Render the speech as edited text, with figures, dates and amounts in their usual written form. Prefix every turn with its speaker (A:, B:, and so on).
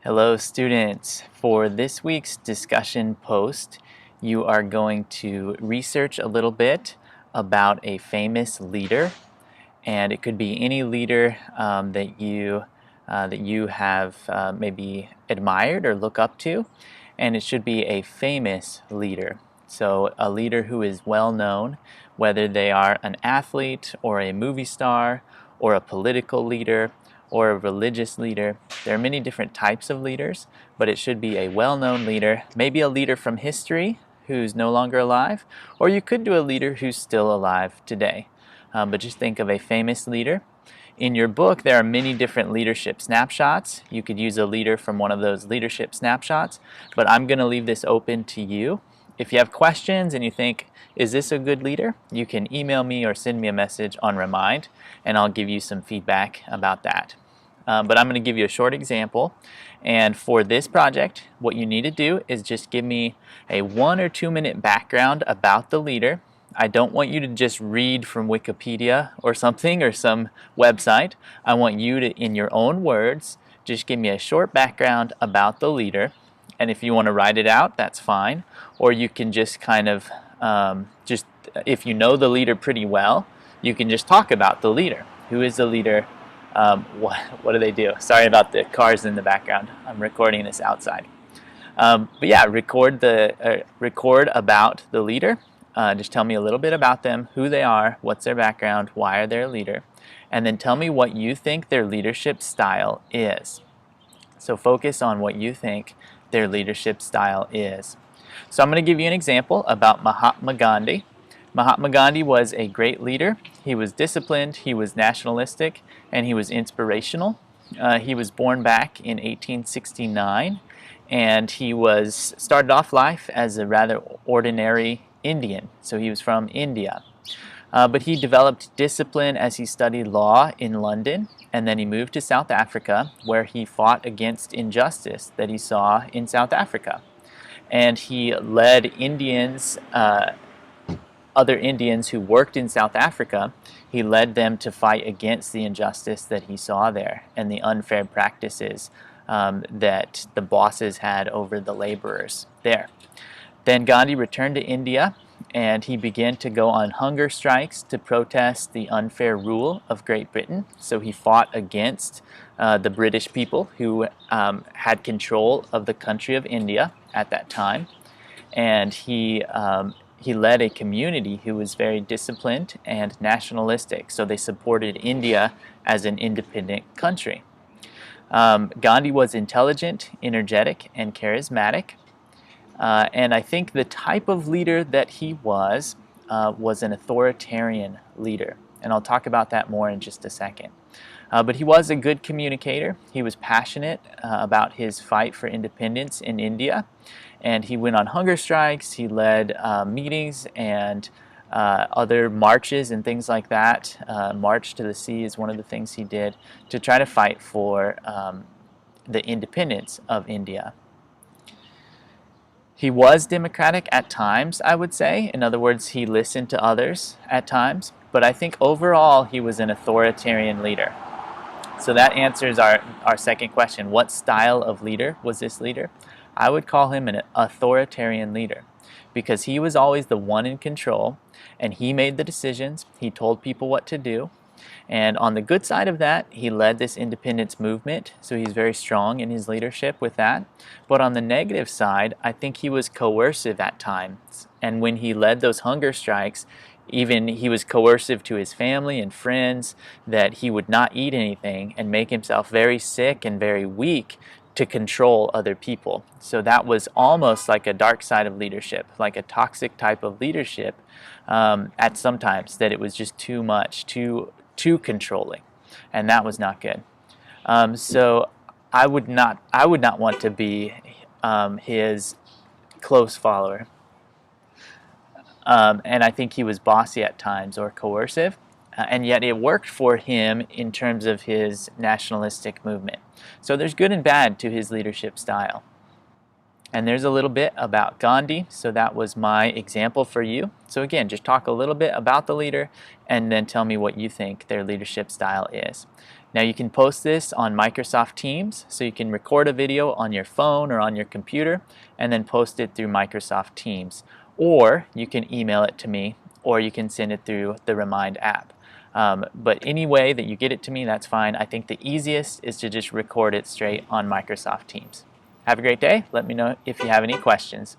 A: Hello students. For this week's discussion post, you are going to research a little bit about a famous leader, and it could be any leader that you have maybe admired or look up to, and it should be a famous leader. So a leader who is well known, whether they are an athlete or a movie star or a political leader or a religious leader. There are many different types of leaders, but it should be a well-known leader, maybe a leader from history who's no longer alive, or you could do a leader who's still alive today. But just think of a famous leader. In your book, there are many different leadership snapshots. You could use a leader from one of those leadership snapshots, but I'm going to leave this open to you. If you have questions and you think, is this a good leader? You can email me or send me a message on Remind, and I'll give you some feedback about that. But I'm going to give you a short example. And for this project, what you need to do is just give me a 1 or 2 minute background about the leader. I don't want you to just read from Wikipedia or something or some website. I want you to, in your own words, just give me a short background about the leader. And if you want to write it out, that's fine. Or you can just kind of, if you know the leader pretty well, you can just talk about the leader. Who is the leader? What do they do? Sorry about the cars in the background. I'm recording this outside. But yeah, record about the leader. Just tell me a little bit about them, who they are, what's their background, why are they a leader, and then tell me what you think their leadership style is. So focus on what you think their leadership style is. So I'm going to give you an example about Mahatma Gandhi. Mahatma Gandhi was a great leader. He was disciplined, he was nationalistic, and he was inspirational. He was born back in 1869, and he started off life as a rather ordinary Indian. So he was from India. But he developed discipline as he studied law in London, and then he moved to South Africa, where he fought against injustice that he saw in South Africa. And he led other Indians who worked in South Africa, he led them to fight against the injustice that he saw there and the unfair practices that the bosses had over the laborers there. Then Gandhi returned to India, and he began to go on hunger strikes to protest the unfair rule of Great Britain. So he fought against the British people who had control of the country of India at that time. And he led a community who was very disciplined and nationalistic. So they supported India as an independent country. Gandhi was intelligent, energetic, and charismatic. And I think the type of leader that he was an authoritarian leader. And I'll talk about that more in just a second. But he was a good communicator. He was passionate about his fight for independence in India. And he went on hunger strikes. He led meetings and other marches and things like that. March to the Sea is one of the things he did to try to fight for the independence of India. He was democratic at times, I would say. In other words, he listened to others at times. But I think overall, he was an authoritarian leader. So that answers our second question. What style of leader was this leader? I would call him an authoritarian leader because he was always the one in control, and he made the decisions. He told people what to do. And on the good side of that, he led this independence movement, so he's very strong in his leadership with that. But on the negative side, I think he was coercive at times. And when he led those hunger strikes, even he was coercive to his family and friends that he would not eat anything and make himself very sick and very weak to control other people. So that was almost like a dark side of leadership, like a toxic type of leadership at some times, that it was just too much, too controlling, and that was not good. So I would not want to be his close follower. And I think he was bossy at times or coercive, and yet it worked for him in terms of his nationalistic movement. So there's good and bad to his leadership style. And there's a little bit about Gandhi, so that was my example for you. So again, just talk a little bit about the leader and then tell me what you think their leadership style is. Now you can post this on Microsoft Teams, so you can record a video on your phone or on your computer and then post it through Microsoft Teams. Or you can email it to me, or you can send it through the Remind app. But any way that you get it to me, that's fine. I think the easiest is to just record it straight on Microsoft Teams. Have a great day. Let me know if you have any questions.